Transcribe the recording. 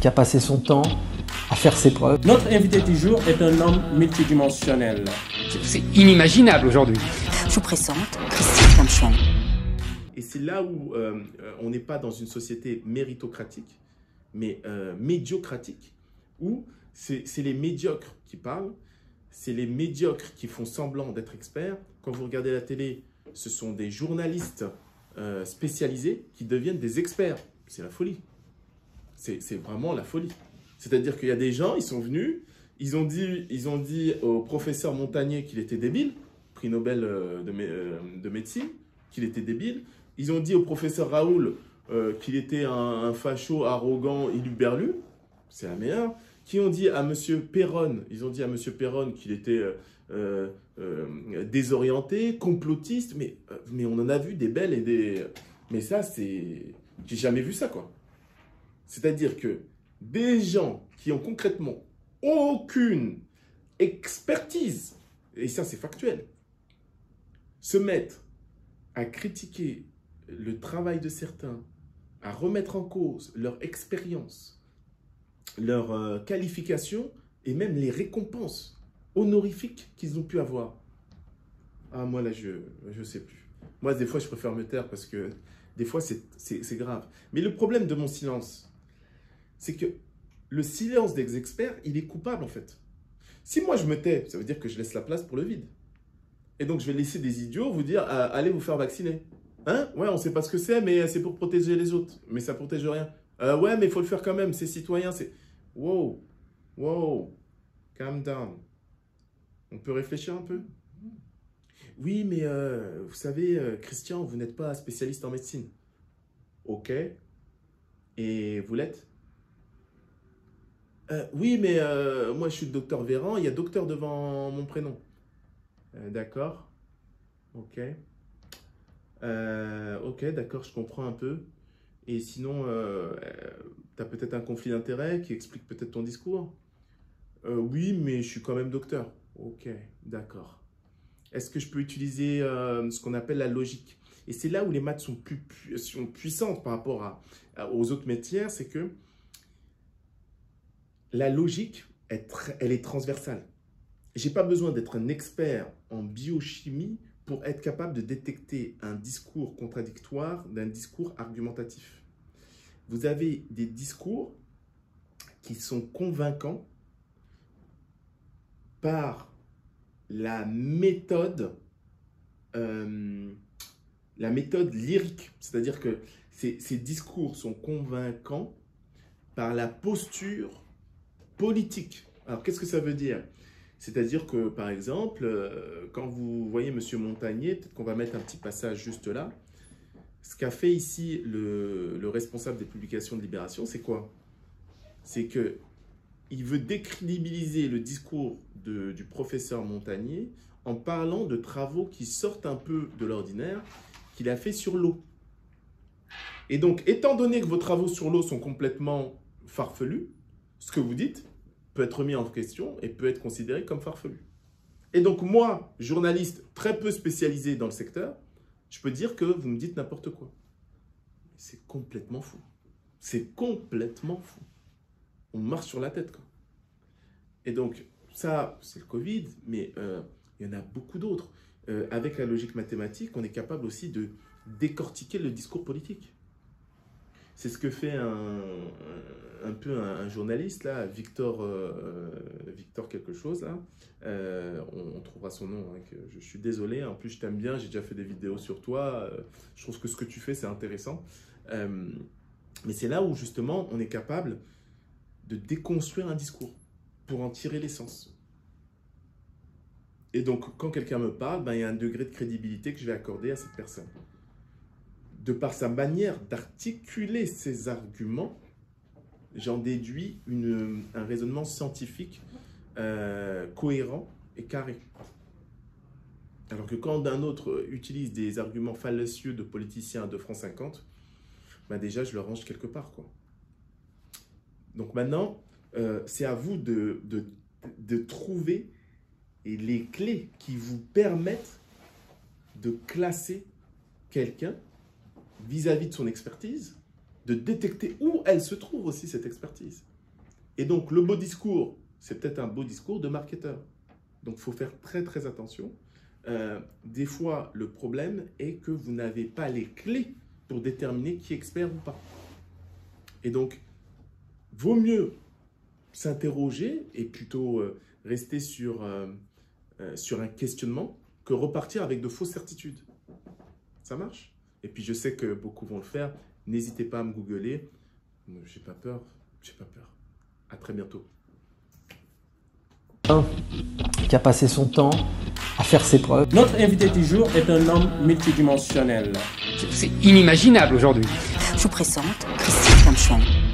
Qui a passé son temps à faire ses preuves. Notre invité du jour est un homme multidimensionnel. C'est inimaginable aujourd'hui. Je vous présente Christian Kamchouan. Et c'est là où on n'est pas dans une société méritocratique, mais médiocratique, où c'est les médiocres qui parlent, c'est les médiocres qui font semblant d'être experts. Quand vous regardez la télé, ce sont des journalistes spécialisés qui deviennent des experts. C'est la folie. C'est vraiment la folie. C'est-à-dire qu'il y a des gens, ils sont venus, ils ont dit au professeur Montagnier qu'il était débile, prix Nobel de médecine, qu'il était débile. Ils ont dit au professeur Raoul qu'il était un facho arrogant, iluberlu, c'est la meilleure. Qui ont dit à monsieur Perron, qu'il était désorienté, complotiste, mais on en a vu des belles et des... Mais ça, c'est... J'ai jamais vu ça, quoi. C'est-à-dire que des gens qui ont concrètement aucune expertise, et ça c'est factuel, se mettent à critiquer le travail de certains, à remettre en cause leur expérience, leur qualification et même les récompenses honorifiques qu'ils ont pu avoir. Ah, moi là, je sais plus. Moi, des fois, je préfère me taire parce que des fois, c'est grave. Mais le problème de mon silence, c'est que le silence des experts, il est coupable en fait. Si moi je me tais, ça veut dire que je laisse la place pour le vide. Et donc je vais laisser des idiots vous dire allez vous faire vacciner. Hein? Ouais, on sait pas ce que c'est, mais c'est pour protéger les autres. Mais ça protège rien. Ouais, mais il faut le faire quand même, c'est citoyen. Wow, wow, calm down. On peut réfléchir un peu? Oui, mais vous savez, Christian, vous n'êtes pas spécialiste en médecine. Ok. Et vous l'êtes? Oui, mais moi, je suis le docteur Véran. Il y a docteur devant mon prénom. D'accord. Ok. Ok, d'accord, je comprends un peu. Et sinon, tu as peut-être un conflit d'intérêts qui explique peut-être ton discours. Oui, mais je suis quand même docteur. Ok, d'accord. Est-ce que je peux utiliser ce qu'on appelle la logique? Et c'est là où les maths sont sont puissantes par rapport aux autres métiers, c'est que la logique, elle est transversale. Je n'ai pas besoin d'être un expert en biochimie pour être capable de détecter un discours contradictoire d'un discours argumentatif. Vous avez des discours qui sont convaincants par la méthode lyrique. C'est-à-dire que ces discours sont convaincants par la posture politique. Alors, qu'est-ce que ça veut dire? C'est-à-dire que, par exemple, quand vous voyez M. Montagnier, peut-être qu'on va mettre un petit passage juste là, ce qu'a fait ici le responsable des publications de Libération, c'est quoi? C'est qu'il veut décrédibiliser le discours du professeur Montagnier en parlant de travaux qui sortent un peu de l'ordinaire qu'il a fait sur l'eau. Et donc, étant donné que vos travaux sur l'eau sont complètement farfelus, ce que vous dites peut être remis en question et peut être considéré comme farfelu. Et donc moi, journaliste très peu spécialisé dans le secteur, je peux dire que vous me dites n'importe quoi. C'est complètement fou. C'est complètement fou. On marche sur la tête, quoi. Et donc, ça, c'est le Covid, mais il y en a beaucoup d'autres. Avec la logique mathématique, on est capable aussi de décortiquer le discours politique. C'est ce que fait un peu un journaliste, là, Victor quelque chose, là. On trouvera son nom, hein, que je suis désolé. En plus, je t'aime bien, j'ai déjà fait des vidéos sur toi. Je trouve que ce que tu fais, c'est intéressant. Mais c'est là où, justement, on est capable de déconstruire un discours pour en tirer l'essence. Et donc, quand quelqu'un me parle, ben, il y a un degré de crédibilité que je vais accorder à cette personne. De par sa manière d'articuler ses arguments, j'en déduis un raisonnement scientifique cohérent et carré. Alors que quand un autre utilise des arguments fallacieux de politiciens de France 50, ben déjà je le range quelque part, quoi. Donc maintenant, c'est à vous de trouver les clés qui vous permettent de classer quelqu'un vis-à-vis de son expertise de détecter où elle se trouve aussi, cette expertise. Et donc, le beau discours, c'est peut-être un beau discours de marketeur. Donc, il faut faire très, très attention. Des fois, le problème est que vous n'avez pas les clés pour déterminer qui est expert ou pas. Et donc, vaut mieux s'interroger et plutôt rester sur un questionnement que repartir avec de fausses certitudes. Ça marche? Et puis, je sais que beaucoup vont le faire. N'hésitez pas à me googler. J'ai pas peur. J'ai pas peur. À très bientôt. Qui a passé son temps à faire ses preuves. Notre invité du jour est un homme multidimensionnel. C'est inimaginable aujourd'hui. Je vous présente Christian Kamchouan.